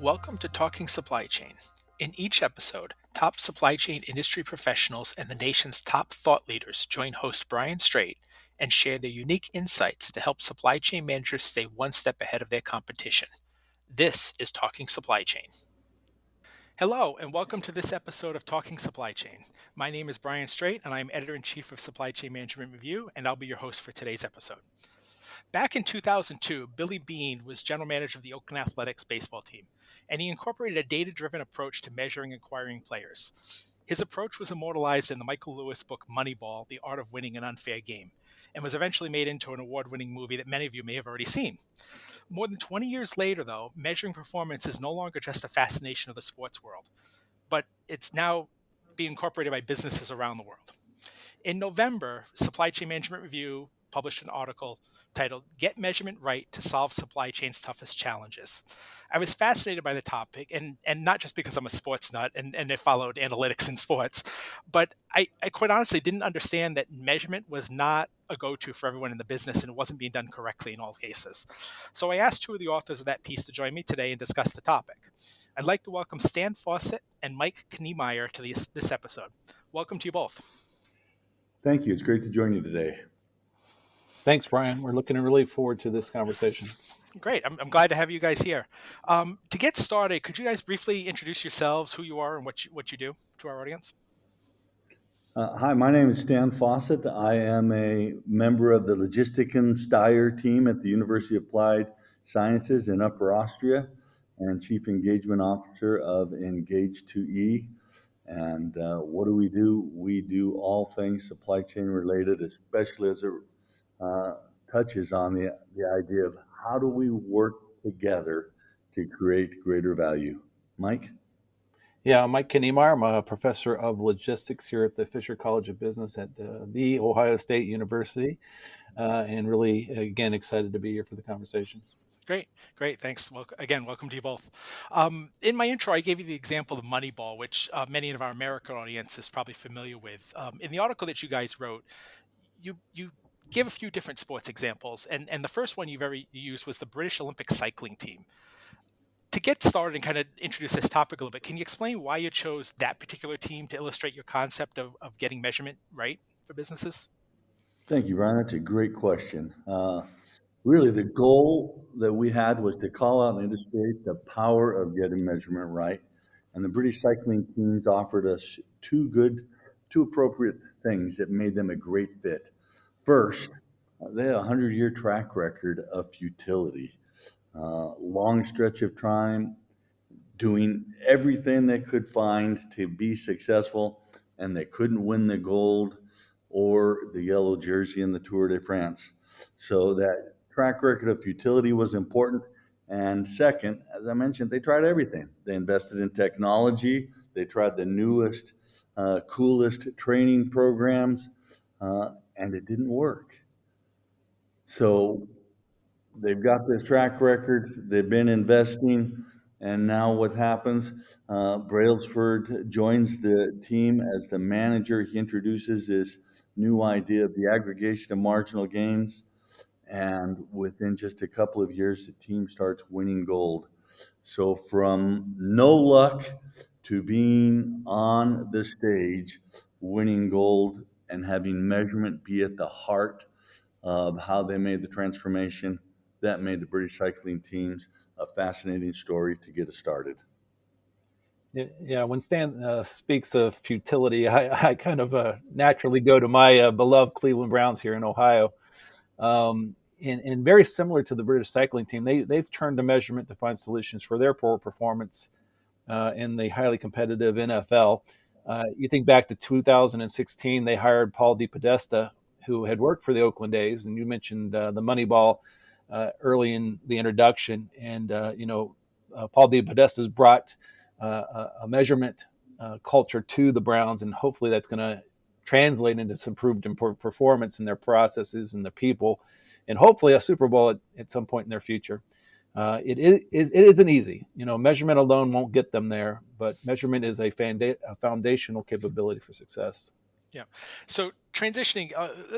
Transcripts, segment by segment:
Welcome to Talking Supply Chain. In each episode, top supply chain industry professionals and the nation's top thought leaders join host Brian Strait and share their unique insights to help supply chain managers stay one step ahead of their competition. This is Talking Supply Chain. Hello, and welcome to this episode of Talking Supply Chain. My name is Brian Strait, and I'm editor in chief of Supply Chain Management Review, and I'll be your host for today's episode. Back in 2002, Billy Beane was general manager of the Oakland Athletics baseball team, and he incorporated a data driven approach to measuring and acquiring players. His approach was immortalized in the Michael Lewis book Moneyball, The Art of Winning an Unfair Game, and was eventually made into an award winning movie that many of you may have already seen. More than 20 years later, though, measuring performance is no longer just a fascination of the sports world, but it's now being incorporated by businesses around the world. In November, Supply Chain Management Review published an article titled Get Measurement Right to Solve Supply Chain's Toughest Challenges. I was fascinated by the topic, and not just because I'm a sports nut and I followed analytics in sports, but I quite honestly didn't understand that measurement was not a go-to for everyone in the business and it wasn't being done correctly in all cases. So I asked two of the authors of that piece to join me today and discuss the topic. I'd like to welcome Stan Fawcett and Mike Kniemeyer to this episode. Welcome to you both. Thank you. It's great to join you today. Thanks, Brian. We're looking really forward to this conversation. Great. I'm glad to have you guys here. To get started, could you guys briefly introduce yourselves, who you are, and what you do to our audience? Hi, my name is Stan Fawcett. I am a member of the Logistik and Steyr team at the University of Applied Sciences in Upper Austria and Chief Engagement Officer of Engage2E. And what do? We do all things supply chain related, especially as it touches on the idea of how do we work together to create greater value. Mike? Yeah, I'm Mike Kniemeyer. I'm a professor of logistics here at the Fisher College of Business at the Ohio State University, and really, again, excited to be here for the conversation. Great. Thanks. Welcome to you both. In my intro, I gave you the example of Moneyball, which many of our American audience is probably familiar with. In the article that you guys wrote, you give a few different sports examples, and the first one you used was the British Olympic cycling team. To get started and kind of introduce this topic a little bit, can you explain why you chose that particular team to illustrate your concept of getting measurement right for businesses? Thank you, Ryan. That's a great question. Really, the goal that we had was to call out and illustrate the power of getting measurement right. And the British cycling teams offered us two appropriate things that made them a great fit. First, they had a 100-year track record of futility, long stretch of time, doing everything they could find to be successful, and they couldn't win the gold or the yellow jersey in the Tour de France. So that track record of futility was important. And second, as I mentioned, they tried everything. They invested in technology. They tried the newest, coolest training programs, and it didn't work. So they've got this track record. They've been investing. And now what happens? Brailsford joins the team as the manager. He introduces this new idea of the aggregation of marginal gains. And within just a couple of years, the team starts winning gold. So from no luck to being on the stage, winning gold and having measurement be at the heart of how they made the transformation, that made the British cycling teams a fascinating story to get us started. Yeah, when Stan speaks of futility, I kind of naturally go to my beloved Cleveland Browns here in Ohio. And very similar to the British cycling team, they've turned to measurement to find solutions for their poor performance in the highly competitive NFL. You think back to 2016, they hired Paul DePodesta, who had worked for the Oakland A's, and you mentioned the Moneyball early in the introduction. And Paul DePodesta has brought a measurement culture to the Browns, and hopefully that's going to translate into some improved performance in their processes and their people, and hopefully a Super Bowl at some point in their future. It isn't easy. Measurement alone won't get them there, but measurement is a foundational capability for success. Yeah. So transitioning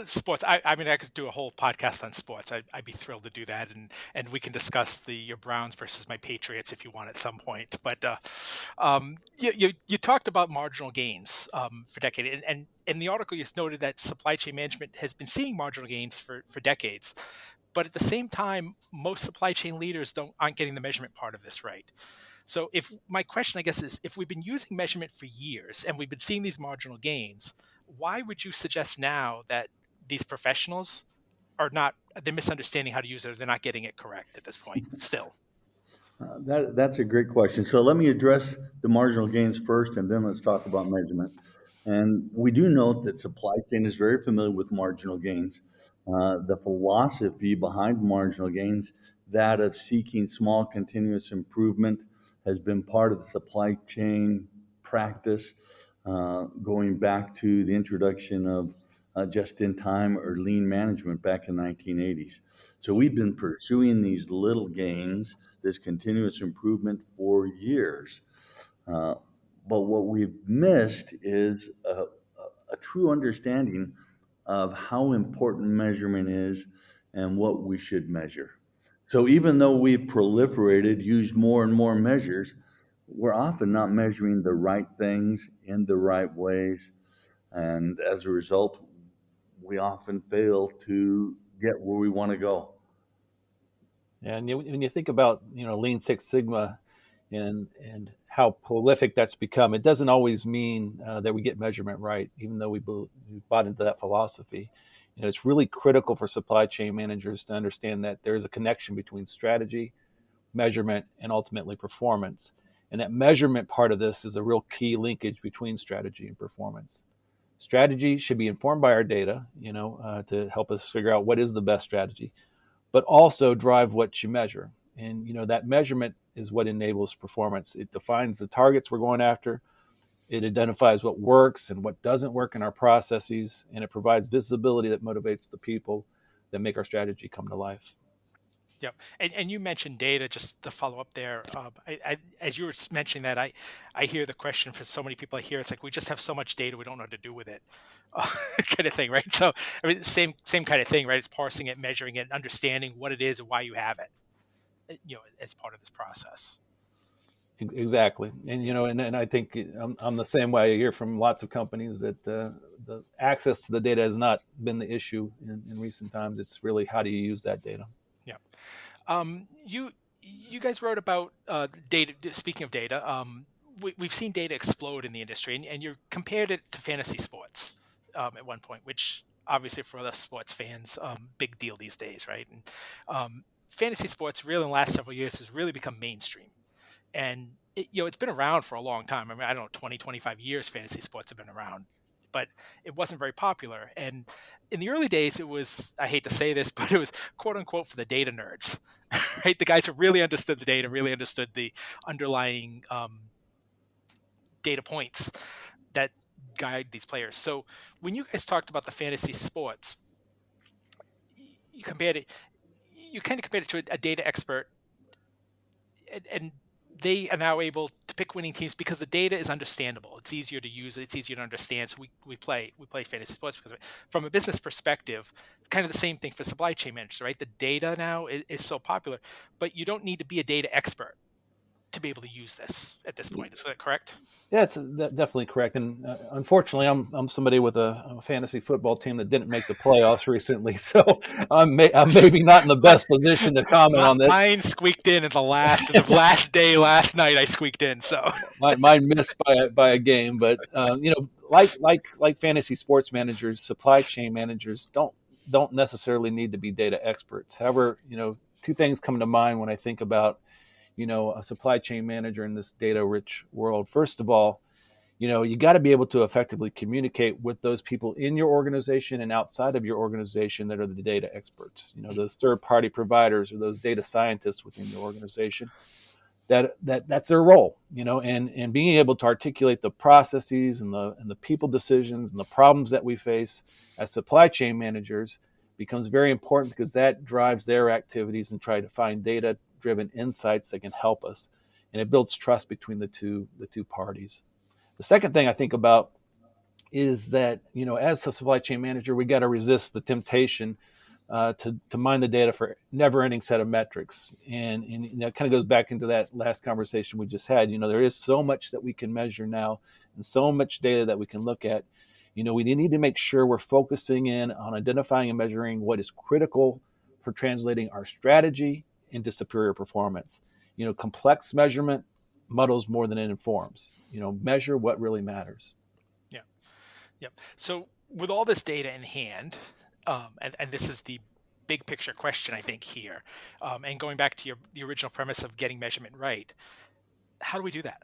sports, I mean, I could do a whole podcast on sports. I'd be thrilled to do that, and we can discuss the your Browns versus my Patriots if you want at some point. But you talked about marginal gains for decades, and in the article you noted that supply chain management has been seeing marginal gains for decades. But at the same time, most supply chain leaders aren't getting the measurement part of this right. So if my question, I guess, is if we've been using measurement for years and we've been seeing these marginal gains, why would you suggest now that these professionals are not they're misunderstanding how to use it or they're not getting it correct at this point still? That's a great question. So let me address the marginal gains first, and then let's talk about measurement. And we do note that supply chain is very familiar with marginal gains. The philosophy behind marginal gains, that of seeking small continuous improvement, has been part of the supply chain practice going back to the introduction of just-in-time or lean management back in the 1980s. So we've been pursuing these little gains, this continuous improvement for years. Uh, but what we've missed is a true understanding of how important measurement is and what we should measure. So even though we've proliferated, used more and more measures, we're often not measuring the right things in the right ways. And as a result, we often fail to get where we want to go. And when you think about Lean Six Sigma and how prolific that's become, it doesn't always mean that we get measurement right, even though we bought into that philosophy. It's really critical for supply chain managers to understand that there is a connection between strategy, measurement, and ultimately performance. And that measurement part of this is a real key linkage between strategy and performance. Strategy should be informed by our data, to help us figure out what is the best strategy, but also drive what you measure. And that measurement is what enables performance. It defines the targets we're going after. It identifies what works and what doesn't work in our processes, and it provides visibility that motivates the people that make our strategy come to life. Yep. And you mentioned data, just to follow up there. As you were mentioning that, I hear the question for so many people I hear, it's like, we just have so much data, we don't know what to do with it, uh, kind of thing, right? So, I mean, same kind of thing, right? It's parsing it, measuring it, understanding what it is and why you have it, as part of this process. Exactly. And, Yeah. and I think I'm the same way. I hear from lots of companies that the access to the data has not been the issue in recent times. It's really how do you use that data? Yeah. You guys wrote about data. Speaking of data, we've seen data explode in the industry, and you compared it to fantasy sports at one point, which obviously for us sports fans, big deal these days, right? And fantasy sports really in the last several years has really become mainstream, and it's been around for a long time. I mean, I don't know, 20, 25 years fantasy sports have been around, but it wasn't very popular. And in the early days, it was, I hate to say this, but it was quote unquote for the data nerds, right? The guys who really understood the data, really understood the underlying data points that guide these players. So when you guys talked about the fantasy sports, you compared it, you kind of compared it to a data expert, and they are now able to pick winning teams because the data is understandable. It's easier to use. It's easier to understand. So we play fantasy sports because of it. From a business perspective, kind of the same thing for supply chain managers, right? The data now is so popular, but you don't need to be a data expert to be able to use this at this point. Is that correct? Yeah, it's definitely correct. And unfortunately, I'm somebody with a fantasy football team that didn't make the playoffs recently, so I'm maybe not in the My, best position to comment on this. mine squeaked in at the last day last night. I squeaked in. So Mine missed by a game, but like fantasy sports managers, supply chain managers don't necessarily need to be data experts. However, two things come to mind when I think about a supply chain manager in this data rich world. First of all, you got to be able to effectively communicate with those people in your organization and outside of your organization that are the data experts, those third party providers or those data scientists within your organization. That's their role, and being able to articulate the processes and the people decisions and the problems that we face as supply chain managers becomes very important because that drives their activities and try to find data driven insights that can help us, and it builds trust between the two parties. The second thing I think about is that, as a supply chain manager, we got to resist the temptation to mine the data for never-ending set of metrics, and it kind of goes back into that last conversation we just had. There is so much that we can measure now, and so much data that we can look at. We need to make sure we're focusing in on identifying and measuring what is critical for translating our strategy into superior performance. Complex measurement muddles more than it informs. Measure what really matters. Yeah. Yep. So with all this data in hand, and this is the big picture question I think here, and going back to the original premise of getting measurement right, how do we do that?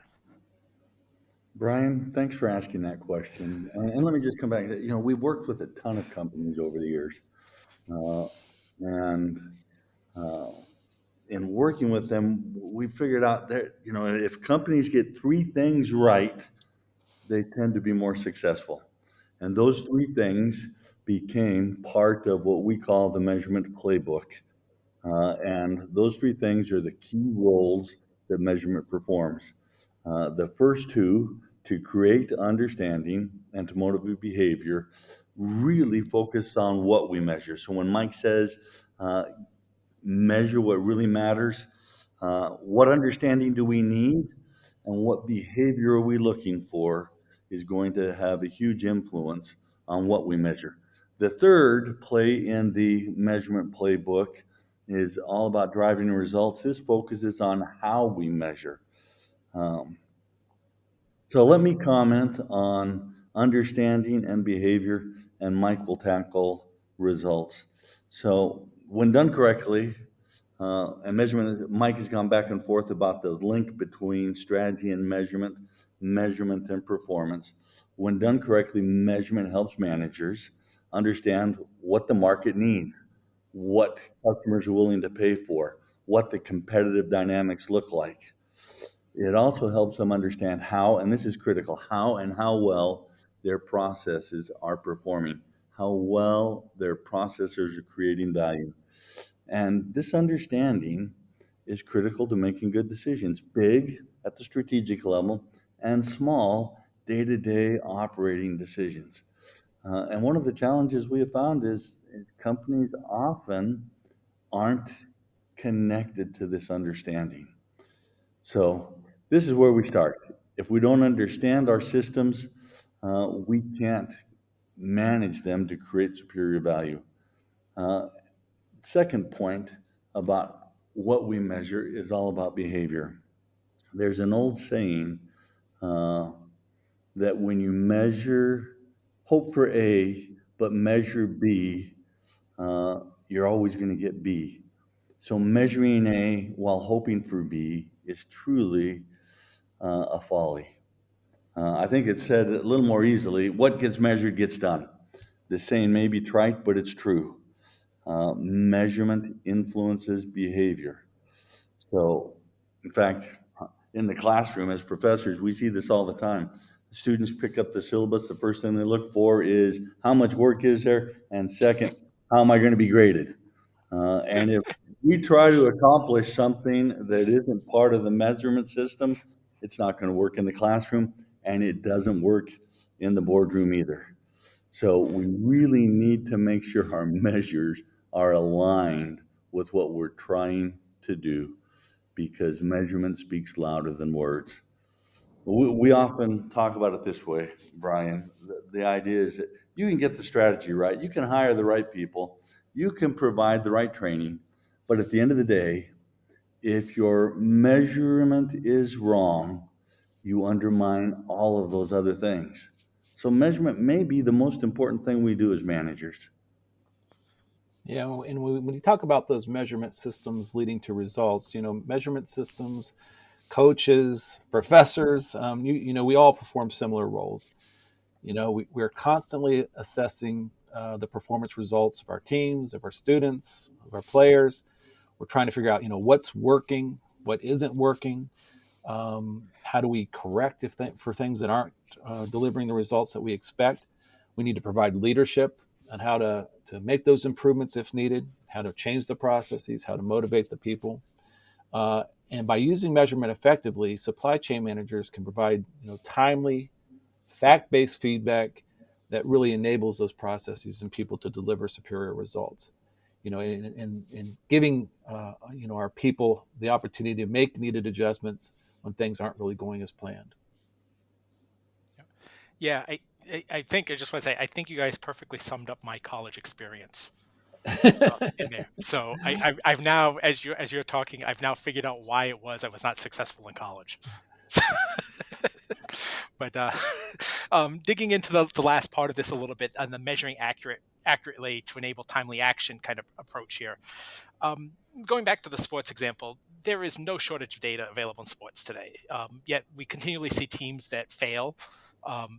Brian, thanks for asking that question. And let me just come back. We've worked with a ton of companies over the years, uh, and uh, in working with them, we figured out that if companies get three things right, they tend to be more successful. And those three things became part of what we call the measurement playbook. And those three things are the key roles that measurement performs. The first two, to create understanding and to motivate behavior, really focus on what we measure. So when Mike says, measure what really matters, what understanding do we need, and what behavior are we looking for, is going to have a huge influence on what we measure. The third play in the measurement playbook is all about driving results. This focuses on how we measure. Um, so let me comment on understanding and behavior, and Mike will tackle results. So when done correctly, and measurement, Mike has gone back and forth about the link between strategy and measurement and performance. When done correctly, measurement helps managers understand what the market needs, what customers are willing to pay for, what the competitive dynamics look like. It also helps them understand how, and this is critical, how and how well their processes are performing, how well their processors are creating value. And this understanding is critical to making good decisions, big at the strategic level and small day to day operating decisions. And one of the challenges we have found is companies often aren't connected to this understanding. So, this is where we start. If we don't understand our systems, we can't manage them to create superior value. Uh, Second point about what we measure is all about behavior. There's an old saying uh, that when you measure, hope for A, but measure B, uh, you're always going to get B. So measuring A while hoping for B is truly a folly. I think it's said a little more easily, what gets measured gets done. This saying may be trite, but it's true. Measurement influences behavior. So, in fact, in the classroom as professors, we see this all the time. Students pick up the syllabus. The first thing they look for is how much work is there, and second, how am I going to be graded? And if we try to accomplish something that isn't part of the measurement system, it's not going to work in the classroom, and it doesn't work in the boardroom either. So we really need to make sure our measures are aligned with what we're trying to do, because measurement speaks louder than words. We often talk about it this way, Brian. The idea is that you can get the strategy right, you can hire the right people, you can provide the right training, but at the end of the day, if your measurement is wrong, you undermine all of those other things. So measurement may be the most important thing we do as managers. And when you talk about those measurement systems leading to results, measurement systems, coaches, professors, we all perform similar roles. We're constantly assessing the performance results of our teams, of our students, of our players. We're trying to figure out, what's working, what isn't working. How do we correct for things that aren't delivering the results that we expect? We need to provide leadership on how to make those improvements if needed, how to change the processes, how to motivate the people. And by using measurement effectively, supply chain managers can provide timely, fact-based feedback that really enables those processes and people to deliver superior results. And giving our people the opportunity to make needed adjustments when things aren't really going as planned. Yeah, I think I just want to say I think you guys perfectly summed up my college experience in there. So I've now, as you're talking, I've now figured out why it was I was not successful in college. But digging into the last part of this a little bit on the measuring accurately to enable timely action kind of approach here. Um, Going back to the sports example, there is no shortage of data available in sports today. Yet we continually see teams that fail.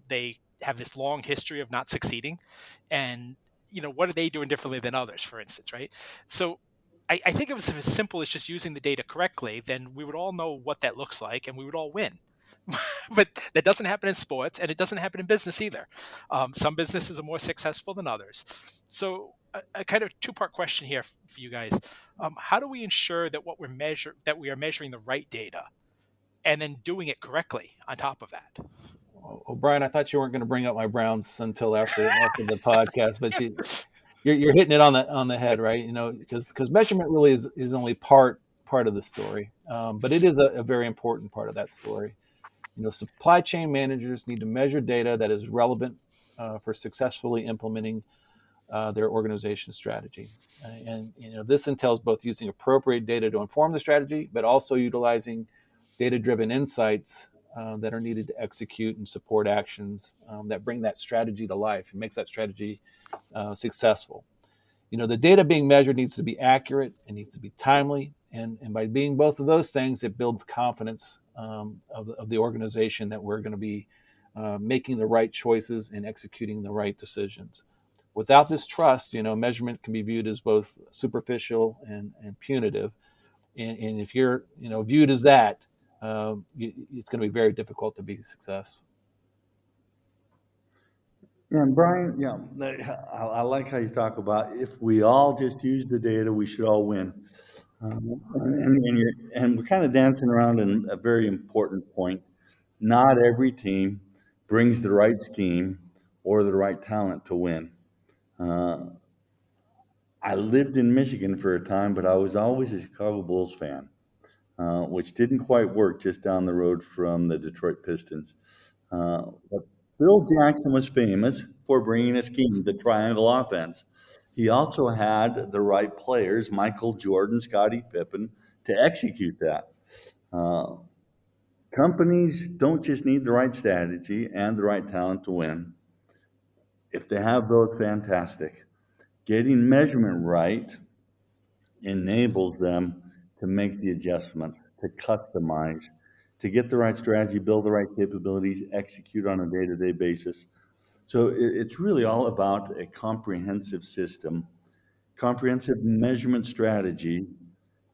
They have this long history of not succeeding, and what are they doing differently than others, for instance, right? So I think it was as simple as just using the data correctly, then we would all know what that looks like, and we would all win. But that doesn't happen in sports, and it doesn't happen in business either. Some businesses are more successful than others. So a kind of two-part question here for you guys. How do we ensure that that we are measuring the right data and then doing it correctly on top of that? Oh, Brian, I thought you weren't going to bring up my Browns until after the podcast, but you're hitting it on the head, right? Because measurement really is only part of the story, but it is a very important part of that story. Supply chain managers need to measure data that is relevant for successfully implementing their organization strategy. And this entails both using appropriate data to inform the strategy, but also utilizing data-driven insights that are needed to execute and support actions that bring that strategy to life and makes that strategy successful. The data being measured needs to be accurate, it needs to be timely, and by being both of those things, it builds confidence of the organization that we're going to be making the right choices and executing the right decisions. Without this trust, measurement can be viewed as both superficial and punitive. And if you're, viewed as that, it's going to be very difficult to be a success. Yeah, and Brian, yeah, I like how you talk about if we all just use the data, we should all win. And we're kind of dancing around in a very important point. Not every team brings the right scheme or the right talent to win. Uh, I lived in Michigan for a time, but I was always a Chicago Bulls fan, which didn't quite work just down the road from the Detroit Pistons. But Bill Jackson was famous for bringing a scheme, the triangle offense. He also had the right players, Michael Jordan, Scottie Pippen, to execute that. Uh, Companies don't just need the right strategy and the right talent to win. If they have those, fantastic. Getting measurement right enables them to make the adjustments, to customize, to get the right strategy, build the right capabilities, execute on a day to day basis. So it's really all about a comprehensive system. Comprehensive measurement strategy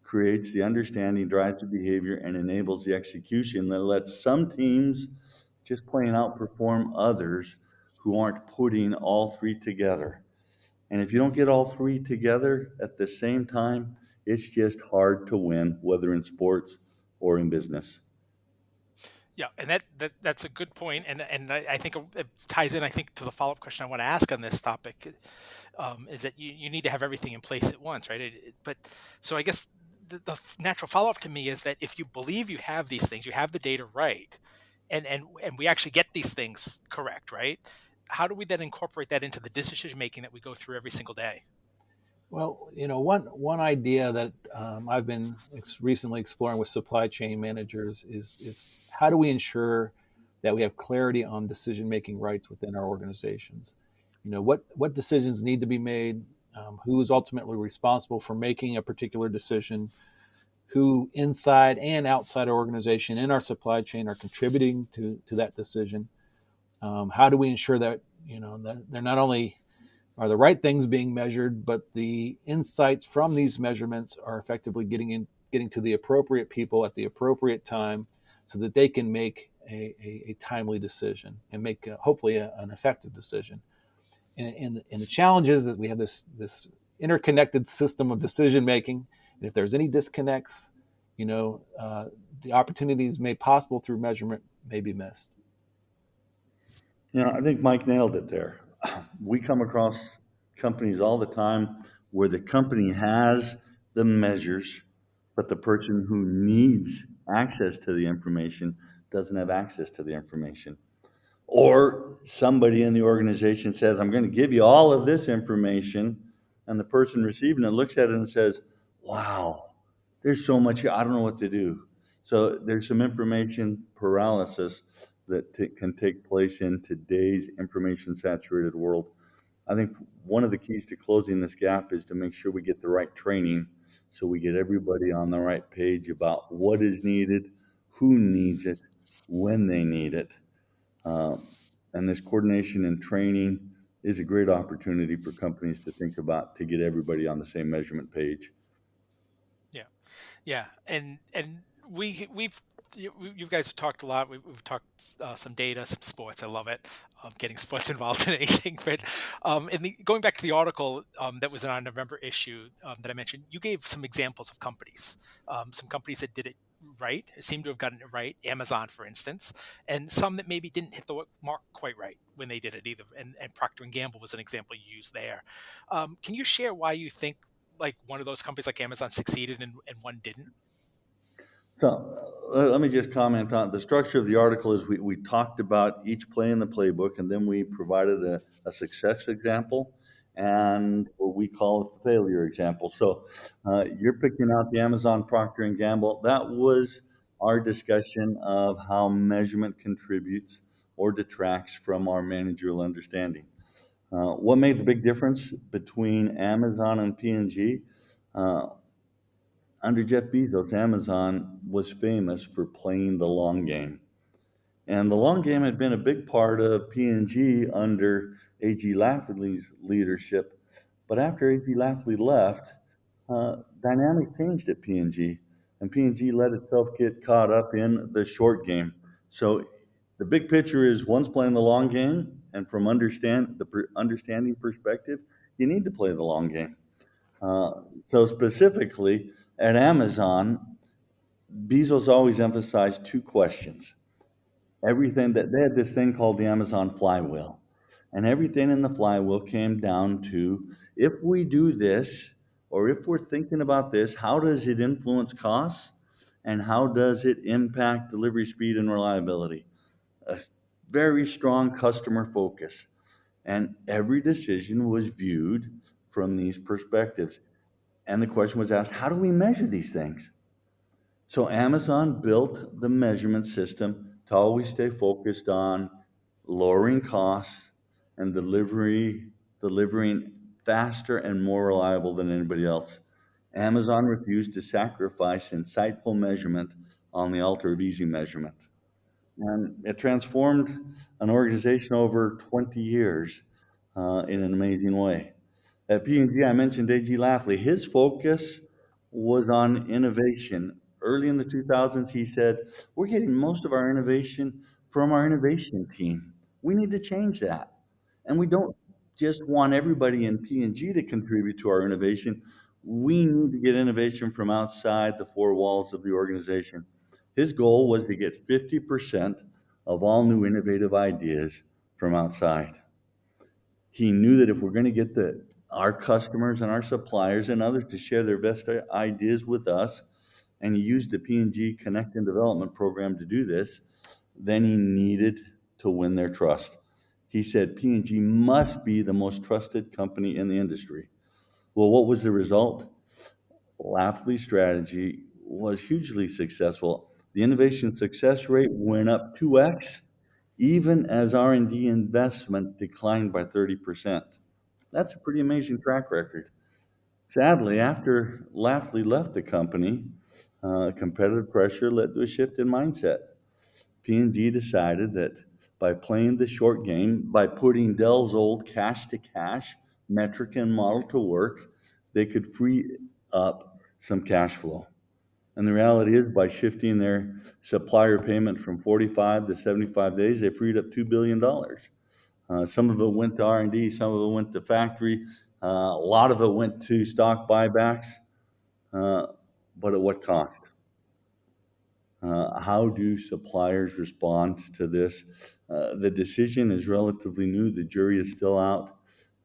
creates the understanding, drives the behavior, and enables the execution that lets some teams just plain outperform others who aren't putting all three together. And if you don't get all three together at the same time, it's just hard to win, whether in sports or in business. Yeah, and that's a good point, and I think it ties in. I think to the follow up question I want to ask on this topic is that you need to have everything in place at once, right? But so I guess the natural follow up to me is that if you believe you have these things, you have the data right, and we actually get these things correct, right? How do we then incorporate that into the decision making that we go through every single day? Well, one idea that I've been recently exploring with supply chain managers is how do we ensure that we have clarity on decision making rights within our organizations? What decisions need to be made? Who is ultimately responsible for making a particular decision? Who inside and outside our organization in our supply chain are contributing to that decision? How do we ensure that that they're not only are the right things being measured, but the insights from these measurements are effectively getting to the appropriate people at the appropriate time so that they can make a timely decision and make hopefully an effective decision. And the challenge is that we have this interconnected system of decision making. And if there's any disconnects, the opportunities made possible through measurement may be missed. I think Mike nailed it there. We come across companies all the time where the company has the measures, but the person who needs access to the information doesn't have access to the information. Or somebody in the organization says, I'm going to give you all of this information. And the person receiving it looks at it and says, wow, there's so much here. I don't know what to do. So there's some information paralysis that can take place in today's information saturated world. I think one of the keys to closing this gap is to make sure we get the right training so we get everybody on the right page about what is needed, who needs it, when they need it. Um, and this coordination and training is a great opportunity for companies to think about to get everybody on the same measurement page. Yeah. Yeah, and we've you guys have talked a lot. We've talked some data, some sports. I love it. Getting sports involved in anything. But going back to the article that was in our November issue that I mentioned, you gave some examples of companies, some companies that did it right, seem to have gotten it right. Amazon, for instance, and some that maybe didn't hit the mark quite right when they did it either. And Procter and Gamble was an example you used there. Can you share why you think like one of those companies like Amazon succeeded and one didn't? So let me just comment on the structure of the article is we talked about each play in the playbook, and then we provided a success example and what we call a failure example. So you're picking out the Amazon Procter and Gamble. That was our discussion of how measurement contributes or detracts from our managerial understanding. What made the big difference between Amazon and P&G? Uh, Under Jeff Bezos, Amazon was famous for playing the long game. And the long game had been a big part of P&G under A.G. Lafley's leadership. But after A.G. Lafley left, dynamics changed at P&G, and P&G let itself get caught up in the short game. So the big picture is one's playing the long game, and from understanding perspective, you need to play the long game. So specifically at Amazon, Bezos always emphasized two questions. Everything that they had this thing called the Amazon flywheel. And everything in the flywheel came down to if we do this, or if we're thinking about this, how does it influence costs? And how does it impact delivery speed and reliability? A very strong customer focus. And every decision was viewed from these perspectives. And the question was asked, how do we measure these things? So Amazon built the measurement system to always stay focused on lowering costs and delivering faster and more reliable than anybody else. Amazon refused to sacrifice insightful measurement on the altar of easy measurement. And it transformed an organization over 20 years in an amazing way. At P&G, I mentioned A.G. Lafley. His focus was on innovation. Early in the 2000s, he said, we're getting most of our innovation from our innovation team. We need to change that. And we don't just want everybody in P&G to contribute to our innovation. We need to get innovation from outside the four walls of the organization. His goal was to get 50% of all new innovative ideas from outside. He knew that if we're going to get our customers and our suppliers and others to share their best ideas with us, and he used the P&G Connect and Development program to do this, then he needed to win their trust. He said P&G must be the most trusted company in the industry. Well, what was the result? Lafley's strategy was hugely successful. The innovation success rate went up 2x, even as R&D investment declined by 30%. That's a pretty amazing track record. Sadly, after Lafley left the company, competitive pressure led to a shift in mindset. P&G decided that by playing the short game, by putting Dell's old cash to cash metric and model to work, they could free up some cash flow. And the reality is, by shifting their supplier payment from 45 to 75 days, they freed up $2 billion. Some of it went to R&D, some of it went to factory, a lot of it went to stock buybacks, but at what cost? How do suppliers respond to this? The decision is relatively new. The jury is still out.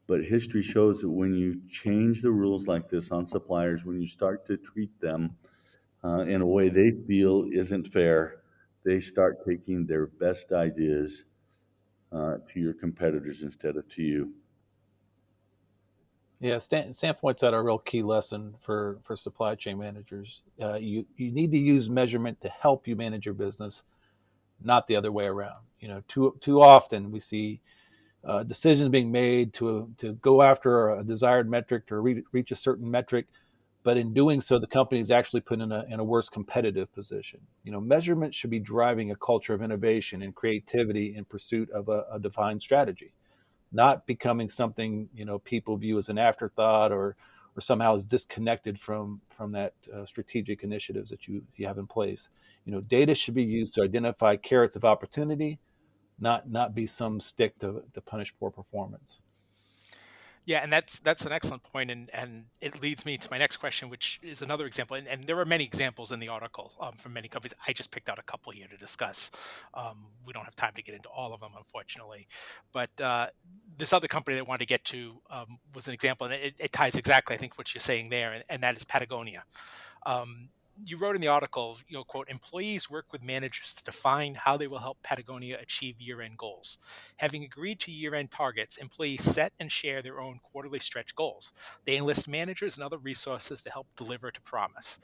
But history shows that when you change the rules like this on suppliers, when you start to treat them in a way they feel isn't fair, they start taking their best ideas to your competitors instead of to you. Yeah, Stan points out a real key lesson for supply chain managers. You need to use measurement to help you manage your business, not the other way around. Too often we see decisions being made to go after a desired metric to reach a certain metric, but in doing so, the company is actually put in a worse competitive position. Measurement should be driving a culture of innovation and creativity in pursuit of a defined strategy, not becoming something people view as an afterthought or somehow is disconnected from that strategic initiatives that you have in place. Data should be used to identify carrots of opportunity, not be some stick to punish poor performance. Yeah, and that's an excellent point, and it leads me to my next question, which is another example. And there are many examples in the article from many companies. I just picked out a couple here to discuss. We don't have time to get into all of them, unfortunately. But this other company that I wanted to get to was an example, and it ties exactly, I think, what you're saying there, and that is Patagonia. Um, you wrote in the article, quote, employees work with managers to define how they will help Patagonia achieve year-end goals. Having agreed to year-end targets, employees set and share their own quarterly stretch goals. They enlist managers and other resources to help deliver to promise.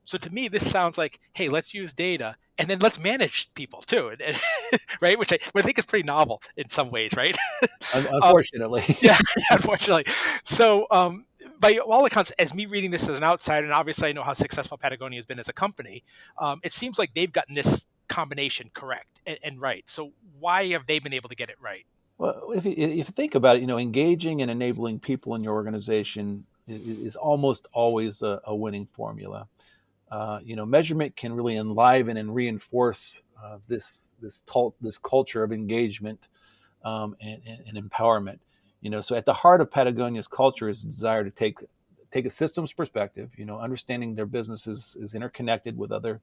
So to me, this sounds like, hey, let's use data and then let's manage people too, right? Which I think is pretty novel in some ways, right? um, Unfortunately. yeah, unfortunately. So, by all accounts, as me reading this as an outsider, and obviously I know how successful Patagonia has been as a company, it seems like they've gotten this combination correct and right. So, why have they been able to get it right? Well, if you think about it, engaging and enabling people in your organization is almost always a winning formula. Measurement can really enliven and reinforce this culture of engagement, and empowerment. So at the heart of Patagonia's culture is the desire to take a systems perspective. Understanding their business is interconnected with other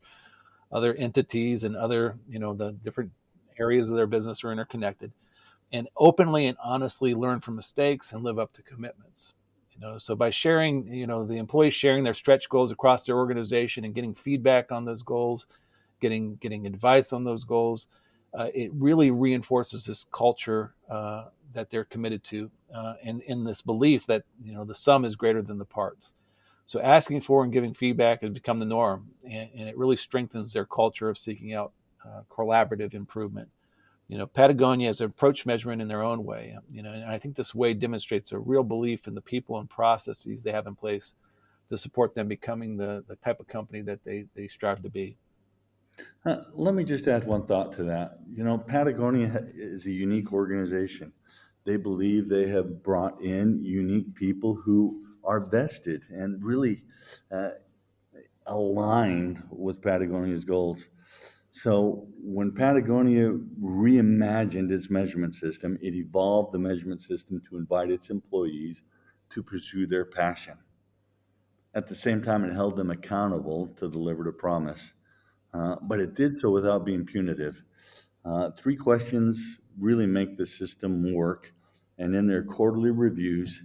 entities, and other the different areas of their business are interconnected, and openly and honestly learn from mistakes and live up to commitments. So by sharing, the employees sharing their stretch goals across their organization and getting feedback on those goals, getting advice on those goals, it really reinforces this culture that they're committed to, and in this belief that the sum is greater than the parts. So asking for and giving feedback has become the norm, and it really strengthens their culture of seeking out collaborative improvement. Patagonia has approached measurement in their own way. And I think this way demonstrates a real belief in the people and processes they have in place to support them becoming the type of company that they strive to be. Let me just add one thought to that. Patagonia is a unique organization. They believe they have brought in unique people who are vested and really uh, aligned with Patagonia's goals. So when Patagonia reimagined its measurement system, it evolved the measurement system to invite its employees to pursue their passion. At the same time, it held them accountable to deliver the promise, but it did so without being punitive. Three questions really make the system work, and in their quarterly reviews,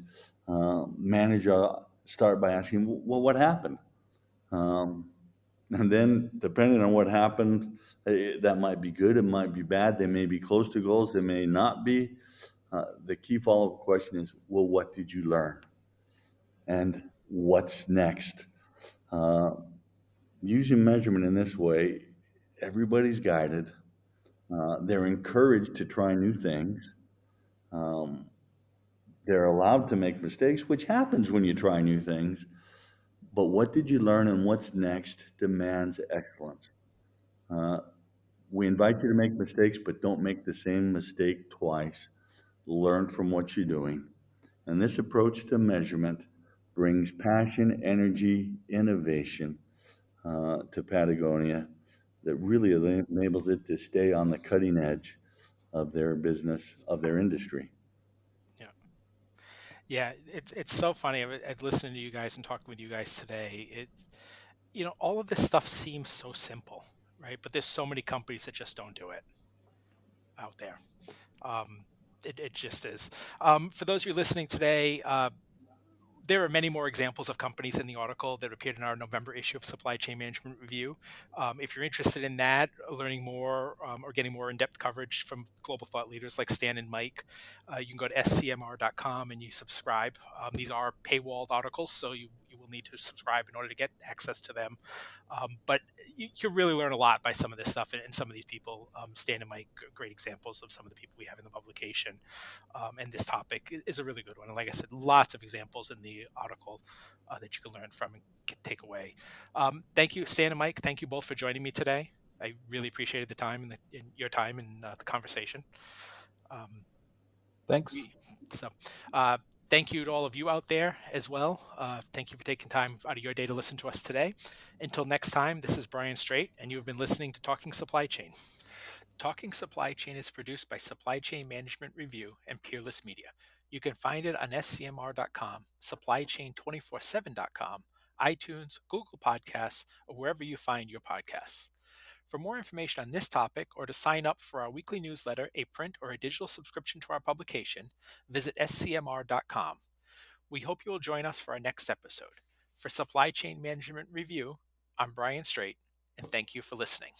managers start by asking, "Well, what happened?" Um, and then, depending on what happened, that might be good, it might be bad. They may be close to goals, they may not be. The key follow-up question is, well, what did you learn? And what's next? Uh, Using measurement in this way, everybody's guided. They're encouraged to try new things. Um, they're allowed to make mistakes, which happens when you try new things. But what did you learn and what's next demands excellence. Uh, we invite you to make mistakes, but don't make the same mistake twice. Learn from what you're doing. And this approach to measurement brings passion, energy, innovation to Patagonia that really enables it to stay on the cutting edge of their business, of their industry. Yeah, yeah, it's so funny. I've listening to you guys and talking with you guys today. All of this stuff seems so simple, right? But there's so many companies that just don't do it out there. Um, it just is. For those of you listening today, there are many more examples of companies in the article that appeared in our November issue of Supply Chain Management Review. If you're interested in that, learning more or getting more in-depth coverage from global thought leaders like Stan and Mike, you can go to scmr.com and you subscribe. These are paywalled articles, so you will need to subscribe in order to get access to them. But you really learn a lot by some of this stuff and some of these people. Stan and Mike, great examples of some of the people we have in the publication. And this topic is a really good one. And like I said, lots of examples in the article that you can learn from and take away. Thank you, Stan and Mike. Thank you both for joining me today. I really appreciated the time and your time and the conversation. Um, Thanks. we, so, uh, thank you to all of you out there as well. Thank you for taking time out of your day to listen to us today. Until next time, this is Brian Straight, and you have been listening to Talking Supply Chain. Talking Supply Chain is produced by Supply Chain Management Review and Peerless Media. You can find it on scmr.com, supplychain247.com, iTunes, Google Podcasts, or wherever you find your podcasts. For more information on this topic or to sign up for our weekly newsletter, a print or a digital subscription to our publication, visit scmr.com. We hope you will join us for our next episode. For Supply Chain Management Review, I'm Brian Straight, and thank you for listening.